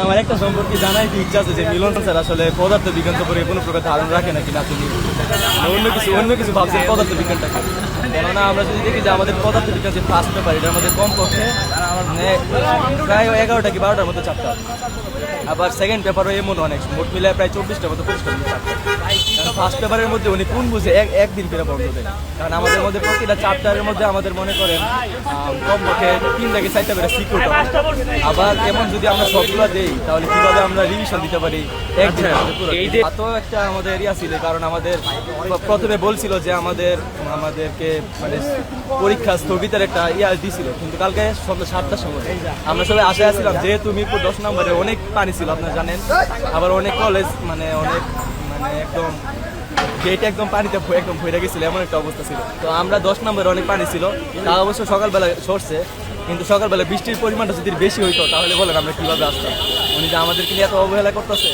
আমার একটা সম্পর্কে জানাইতে ইচ্ছা আছে যে মিলন স্যার আসলে পদার্থ বিজ্ঞান সম্পর্কে কোনো প্রকার ধারণা রাখে নাকি না, তুমি অন্য কিছু ভাবছেন পদার্থ বিজ্ঞানটাকে। কেননা আমরা যদি দেখি যে আমাদের পদার্থ বিজ্ঞান যে ফার্স্ট পেপার, এটা আমাদের কমপক্ষে প্রায় 11টা কি 12টার মতো চ্যাপ্টার। আবার সেকেন্ড পেপারও এমন অনেক, মোট মিলে প্রায় 24টার মতো 25টার মতো চ্যাপ্টার। কারণ ফার্স্ট পেপারের মধ্যে উনি কোন বুঝে একদিন করে বন্ধ দেয়। কারণ আমাদের মধ্যে প্রতিটা চ্যাপ্টারের মধ্যে আমাদের মনে করেন কমপক্ষে 3 থেকে 4টা করে সিকিউর। আবার এমন যদি আমরা সবগুলো দেই তাহলে কিভাবে আমরা রিভিশন দিতে পারি একদিন। এত একটা আমাদের এরিয়া ছিল, কারণ আমাদের প্রথমে বলছিল যে আমাদেরকে মানে পরীক্ষা স্থগিতের একটা দিছিল, কিন্তু কালকে সন্ধ্যা 7টার সময় আমরা সবাই আশায় আসছিলাম, যেহেতু মিরপুর 10 নম্বরে অনেক পানি ছিল আপনারা জানেন, আবার অনেক কলেজ মানে একদম গেট একদম পানিতে একদম ভরে গেছিল, এমন একটা অবস্থা ছিল। তো আমরা 10 নম্বরে অনেক পানি ছিল, তা অবশ্য সকালবেলা সরছে, কিন্তু সকালবেলা বৃষ্টির পরিমাণটা যদি বেশি হইতো তাহলে বলেন আমরা কিভাবে আসতাম। উনি যে আমাদেরকে নিয়ে এত অবহেলা করতেছে।